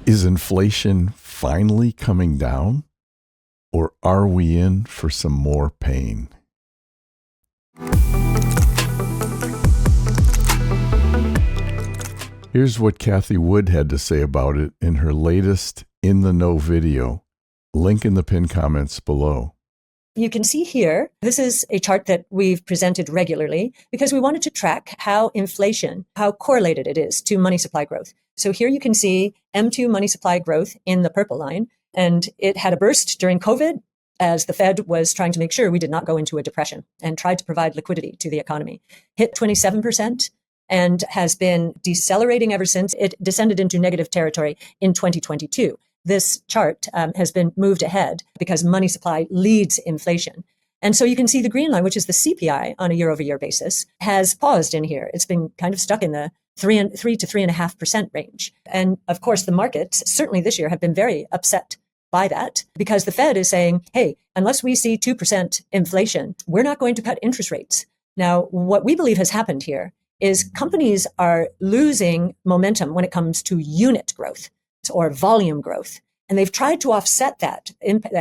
Is inflation finally coming down, or are we in for some more pain? Here's what Cathy Wood had to say about it in her latest In the Know video. Link in the pinned comments below. You can see here, this is a chart that we've presented regularly because we wanted to track how inflation, how correlated it is to money supply growth. So here you can see M2 money supply growth in the purple line, and it had a burst during COVID as the Fed was trying to make sure we did not go into a depression and tried to provide liquidity to the economy. Hit 27% and has been decelerating ever since. It descended into negative territory in 2022. This chart has been moved ahead because money supply leads inflation. And so you can see the green line, which is the CPI on a year-over-year basis, has paused in here. It's been kind of stuck in the 3 to 3.5% range. And of course, the markets, certainly this year, have been very upset by that because the Fed is saying, hey, unless we see 2% inflation, we're not going to cut interest rates. Now, what we believe has happened here is companies are losing momentum when it comes to unit growth or volume growth. And they've tried to offset that,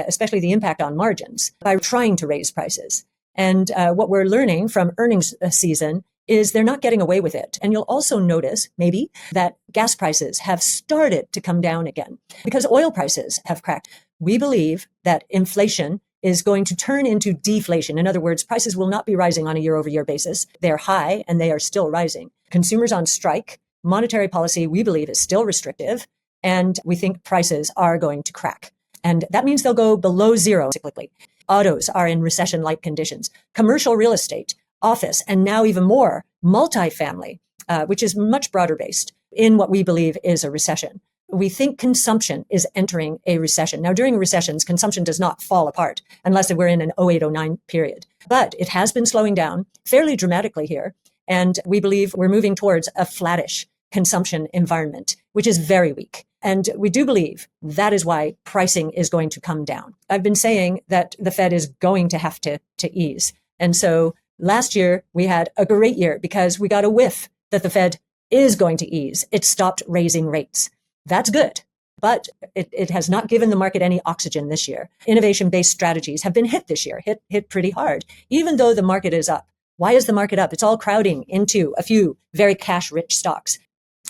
especially the impact on margins, by trying to raise prices. And what we're learning from earnings season is they're not getting away with it. And you'll also notice, maybe, that gas prices have started to come down again because oil prices have cracked. We believe that inflation is going to turn into deflation. In other words, prices will not be rising on a year-over-year basis. They're high and they are still rising. Consumers on strike. Monetary policy, we believe, is still restrictive. And we think prices are going to crack. And that means they'll go below zero cyclically. Autos are in recession-like conditions. Commercial real estate, office, and now even more, multifamily, which is much broader based in what we believe is a recession. We think consumption is entering a recession. Now, during recessions, consumption does not fall apart unless we're in an 08-09 period. But it has been slowing down fairly dramatically here. And we believe we're moving towards a flattish consumption environment, which is very weak. And we do believe that is why pricing is going to come down. I've been saying that the Fed is going to have to ease. And so last year, we had a great year because we got a whiff that the Fed is going to ease. It stopped raising rates. That's good. But it has not given the market any oxygen this year. Innovation-based strategies have been hit this year, hit pretty hard, even though the market is up. Why is the market up? It's all crowding into a few very cash-rich stocks.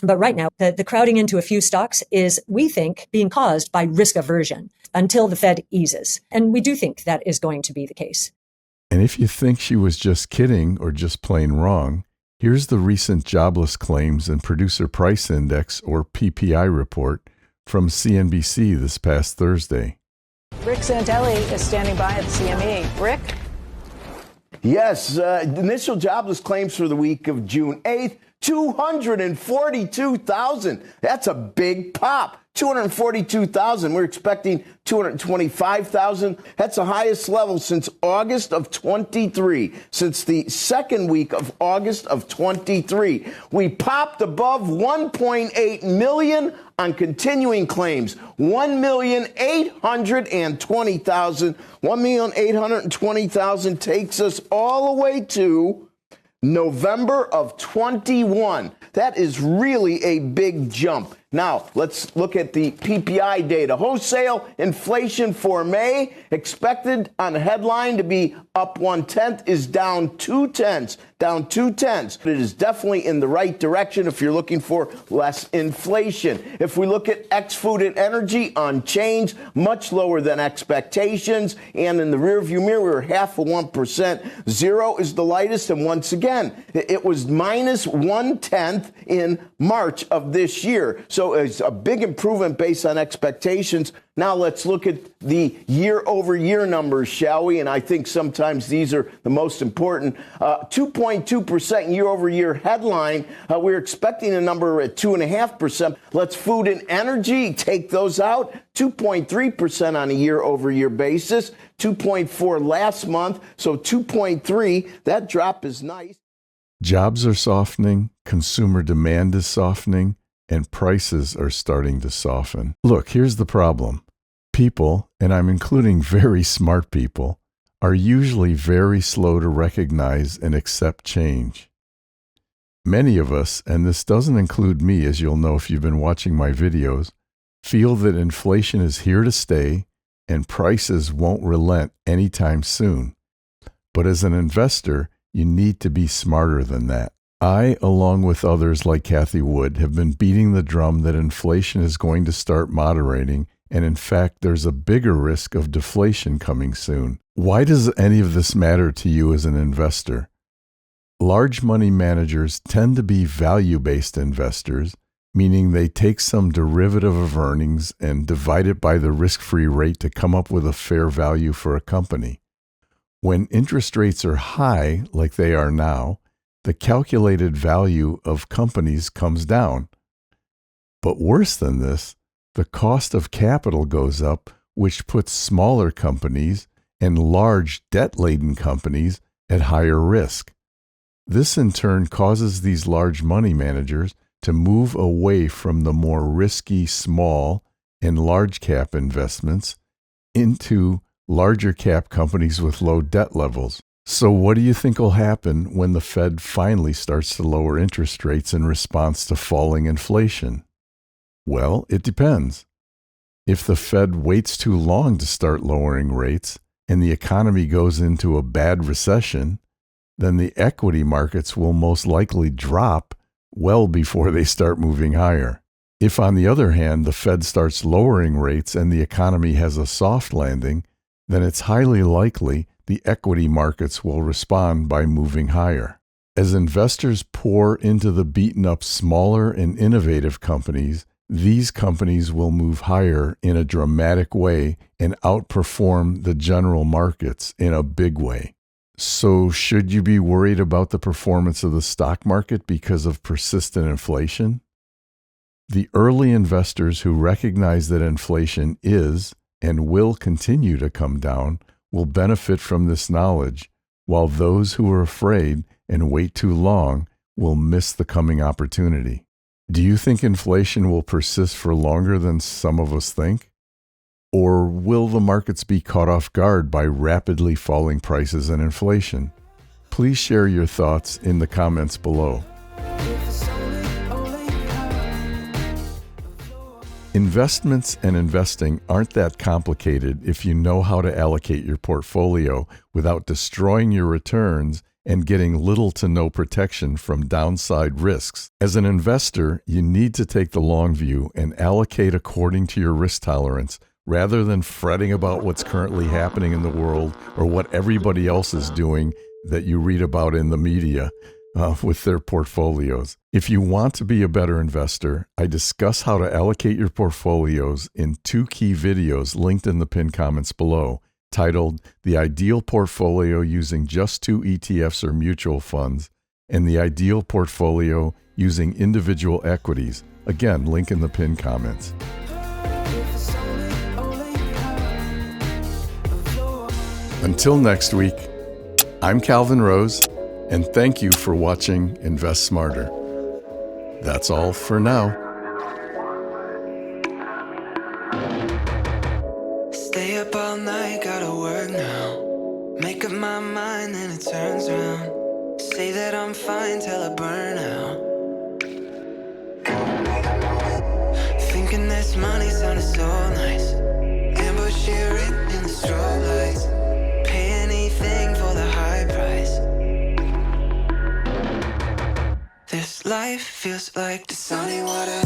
But right now, the crowding into a few stocks is, we think, being caused by risk aversion until the Fed eases. And we do think that is going to be the case. And if you think she was just kidding or just plain wrong, here's the recent Jobless Claims and Producer Price Index, or PPI report, from CNBC this past Thursday. Rick Santelli is standing by at the CME. Rick? Yes, initial jobless claims for the week of June 8th. 242,000. That's a big pop. 242,000. We're expecting 225,000. That's the highest level since August of 23, since the second week of August of 23. We popped above 1.8 million on continuing claims. 1,820,000. 1,820,000 takes us all the way to November of 21. That is really a big jump. Now, let's look at the PPI data. Wholesale inflation for May, expected on the headline to be up 0.1, is down 0.2. Down 0.2. It is definitely in the right direction if you're looking for less inflation. If we look at ex-food and energy, unchanged, much lower than expectations. And in the rearview mirror, we were 0.5%. Zero is the lightest. And once again, it was minus 0.1 in March of this year. So it's a big improvement based on expectations. Now let's look at the year-over-year numbers, shall we? And I think sometimes these are the most important. 2.2% year-over-year headline. We're expecting a number at 2.5%. Let's food and energy, take those out. 2.3% on a year-over-year basis. 2.4 last month, so 2.3. That drop is nice. Jobs are softening, consumer demand is softening, and prices are starting to soften. Look, here's the problem. People, and I'm including very smart people, are usually very slow to recognize and accept change. Many of us, and this doesn't include me, as you'll know if you've been watching my videos, feel that inflation is here to stay and prices won't relent anytime soon. But as an investor, you need to be smarter than that. I, along with others like Cathy Wood, have been beating the drum that inflation is going to start moderating, and in fact, there's a bigger risk of deflation coming soon. Why does any of this matter to you as an investor? Large money managers tend to be value-based investors, meaning they take some derivative of earnings and divide it by the risk-free rate to come up with a fair value for a company. When interest rates are high, like they are now, the calculated value of companies comes down. But worse than this, the cost of capital goes up, which puts smaller companies and large debt-laden companies at higher risk. This in turn causes these large money managers to move away from the more risky small and large cap investments into larger cap companies with low debt levels. So what do you think will happen when the Fed finally starts to lower interest rates in response to falling inflation? Well, it depends. If the Fed waits too long to start lowering rates and the economy goes into a bad recession, then the equity markets will most likely drop well before they start moving higher. If, on the other hand, the Fed starts lowering rates and the economy has a soft landing, then it's highly likely the equity markets will respond by moving higher. As investors pour into the beaten-up smaller and innovative companies, these companies will move higher in a dramatic way and outperform the general markets in a big way. So should you be worried about the performance of the stock market because of persistent inflation? The early investors who recognize that inflation is and will continue to come down will benefit from this knowledge, while those who are afraid and wait too long will miss the coming opportunity. Do you think inflation will persist for longer than some of us think? Or will the markets be caught off guard by rapidly falling prices and inflation? Please share your thoughts in the comments below. Investments and investing aren't that complicated if you know how to allocate your portfolio without destroying your returns and getting little to no protection from downside risks. As an investor, you need to take the long view and allocate according to your risk tolerance rather than fretting about what's currently happening in the world or what everybody else is doing that you read about in the media with their portfolios. If you want to be a better investor, I discuss how to allocate your portfolios in 2 key videos linked in the pinned comments below, titled The Ideal Portfolio Using Just 2 ETFs or Mutual Funds, and The Ideal Portfolio Using Individual Equities. Again, link in the pinned comments. Until next week, I'm Calvin Rose, and thank you for watching Invest Smarter. That's all for now. Stay up all night, gotta work now. Make up my mind and it turns around. Say that I'm fine till I burn out. Thinking this money sounded so nice. Ambush here in the strobe lights. Pay anything for the high price. This life feels like the sunny water.